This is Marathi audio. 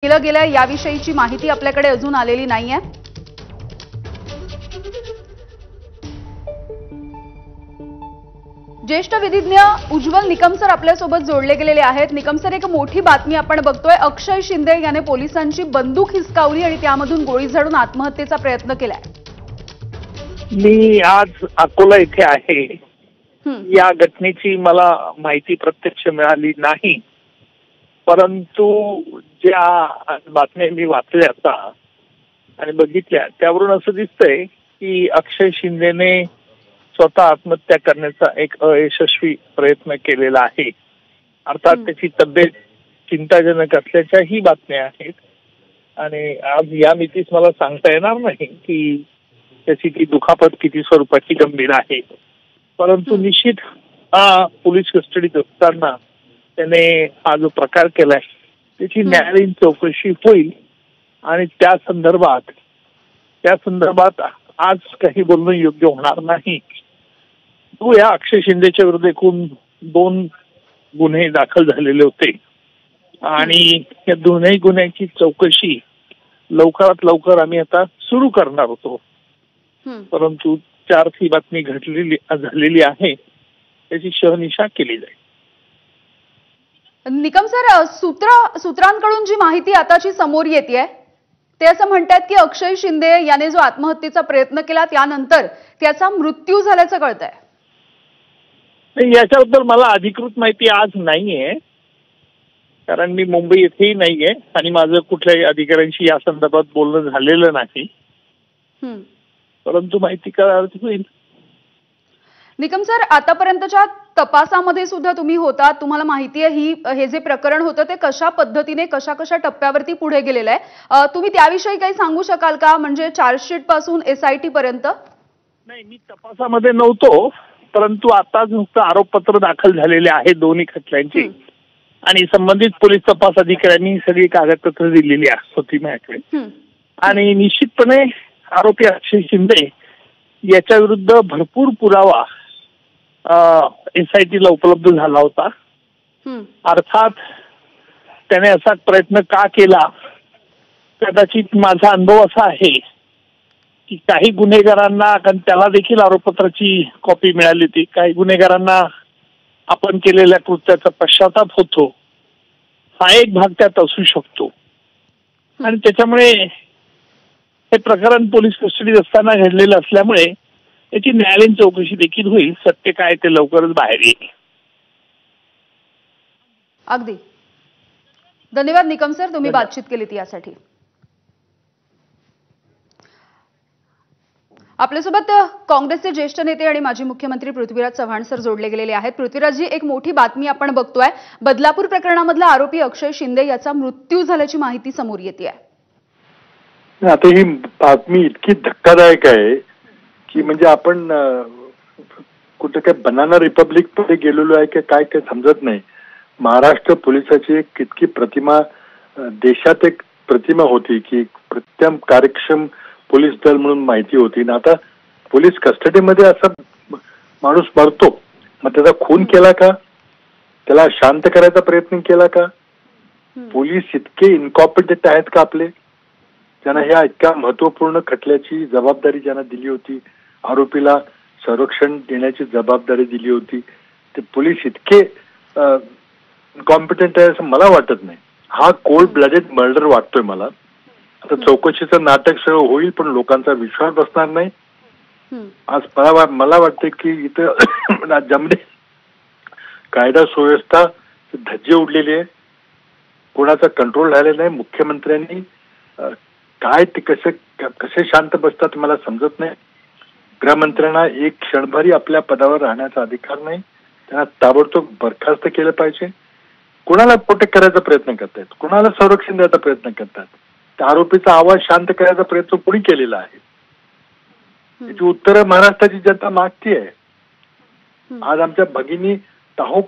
केलं गेलं याविषयीची माहिती आपल्याकडे अजून आलेली नाहीये। ज्येष्ठ विधिज्ञ उज्ज्वल निकमसर आपल्यासोबत जोडले गेलेले आहेत। निकमसर, एक मोठी बातमी आपण बघतोय, अक्षय शिंदे याने पोलिसांची बंदूक हिसकावली आणि त्यामधून गोळी झाडून आत्महत्येचा प्रयत्न केलाय। मी आज अकोला इथे आहे। या घटनेची मला माहिती प्रत्यक्ष मिळाली नाही, परंतु ज्या बातम्या मी वाचल्या आता आणि बघितल्या त्यावरून असं दिसतंय की अक्षय शिंदेने स्वतः आत्महत्या करण्याचा एक अयशस्वी प्रयत्न केलेला आहे। अर्थात त्याची तब्येत चिंताजनक असल्याच्याही बातम्या आहेत आणि आज या मितीस मला सांगता येणार नाही की त्याची ती दुखापत किती स्वरूपाची गंभीर आहे, परंतु निश्चित पोलीस कस्टडीत असताना त्याने हा जो प्रकार केलाय त्याची न्यायालयीन चौकशी होईल आणि त्या संदर्भात आज काही बोलणं योग्य होणार नाही। तो या अक्षय शिंदेच्या विरुद्ध एकूण 2 गुन्हे दाखल झालेले होते आणि या दोन्ही गुन्ह्यांची चौकशी लवकरात लवकर आम्ही आता सुरू करणार होतो, परंतु 4 ही बातमी झालेली आहे त्याची शहनिशा केली जाईल। निकमसर, सूत्रांकडून जी माहिती आताची समोर येते ते असं म्हणतात की अक्षय शिंदे याने जो आत्महत्येचा प्रयत्न केला त्यानंतर त्याचा मृत्यू झाल्याचं कळतंय। याच्याबद्दल मला अधिकृत माहिती आज नाहीये, कारण मी मुंबई येथेही नाहीये आणि माझं कुठल्याही अधिकाऱ्यांशी या संदर्भात बोलणं झालेलं नाही, परंतु माहिती कळाली होईल। निकमसर, आतापर्यंतच्या तपासामध्ये सुद्धा तुम्ही होता, तुम्हाला माहिती आहे हे जे प्रकरण होतं ते कशा पद्धतीने कशा टप्प्यावरती पुढे गेलेलं आहे, तुम्ही त्याविषयी काही सांगू शकाल का? म्हणजे चार्जशीट पासून SIT पर्यंत? नाही, मी तपासामध्ये नव्हतो, परंतु आता नुसतं आरोपपत्र दाखल झालेले आहे दोन्ही खटल्यांची आणि संबंधित पोलीस तपास अधिकाऱ्यांनी सगळी कागदपत्र दिलेली होती माझ्याकडे आणि निश्चितपणे आरोपी अक्षय शिंदे याच्या विरुद्ध भरपूर पुरावा SIT ला उपलब्ध झाला होता। अर्थात त्याने असा प्रयत्न का केला, कदाचित माझा अनुभव असा आहे की काही गुन्हेगारांना, कारण त्याला देखील आरोपपत्राची कॉपी मिळाली होती, काही गुन्हेगारांना आपण केलेल्या कृत्याचा पश्चाताप होतो, हा एक भाग त्यात असू शकतो आणि त्याच्यामुळे हे प्रकरण पोलीस कस्टडीत असताना घडलेलं असल्यामुळे याची न्यायालयीन चौकशी देखील होईल। सत्य काय ते लवकरच बाहेर येईल। अगदी धन्यवाद निकमसर, तुम्ही बातचीत केलीत यासाठी। आपल्यासोबत काँग्रेसचे ज्येष्ठ नेते आणि माजी मुख्यमंत्री पृथ्वीराज चव्हाण सर जोडले गेलेले आहेत। पृथ्वीराजजी, एक मोठी बातमी आपण बघतोय, बदलापूर प्रकरणामधला आरोपी अक्षय शिंदे याचा मृत्यू झाल्याची माहिती समोर येते आहे। आता ही बातमी इतकी धक्कादायक आहे की म्हणजे आपण कुठे काय बनाना रिपब्लिक मध्ये गेलेलो आहे की काय काय समजत नाही। महाराष्ट्र पोलिसाची एक इतकी प्रतिमा, देशात एक प्रतिमा होती की प्रत्यम कार्यक्षम पोलीस दल म्हणून माहिती होती ना, आता पोलीस कस्टडीमध्ये असा माणूस मरतो, मग त्याचा खून केला का? त्याला शांत करायचा प्रयत्न केला का? पोलीस इतके इनकॉम्पिटंट आहेत का आपले? त्यांना ह्या इतक्या महत्वपूर्ण खटल्याची जबाबदारी ज्यांना दिली होती, आरोपीला संरक्षण देण्याची जबाबदारी दिली होती, ते पोलीस इतके इनकॉम्पिटंट आहे असं मला वाटत नाही। हा कोल्ड ब्लडेड मर्डर वाटतोय मला। आता चौकशीचं नाटक सगळं होईल पण लोकांचा विश्वास बसणार नाही। आज मला वाटतं की इथं राज्यामध्ये कायदा सुव्यवस्था धज्जे उडलेली आहे, कोणाचा कंट्रोल झालेला नाही। मुख्यमंत्र्यांनी काय ते कसे शांत बसतात मला समजत नाही। गृहमंत्र्यांना एक क्षणभरी आपल्या पदावर राहण्याचा अधिकार नाही, त्यांना ताबडतोब बरखास्त केलं पाहिजे। कोणाला प्रोटेक्ट करायचा प्रयत्न करतायत, कोणाला संरक्षण द्यायचा प्रयत्न करतात, त्या आरोपीचा आवाज शांत करायचा प्रयत्न कोणी केलेला आहे? त्याची उत्तरं महाराष्ट्राची जनता मागती आहे। आज आमच्या भगिनी टाहो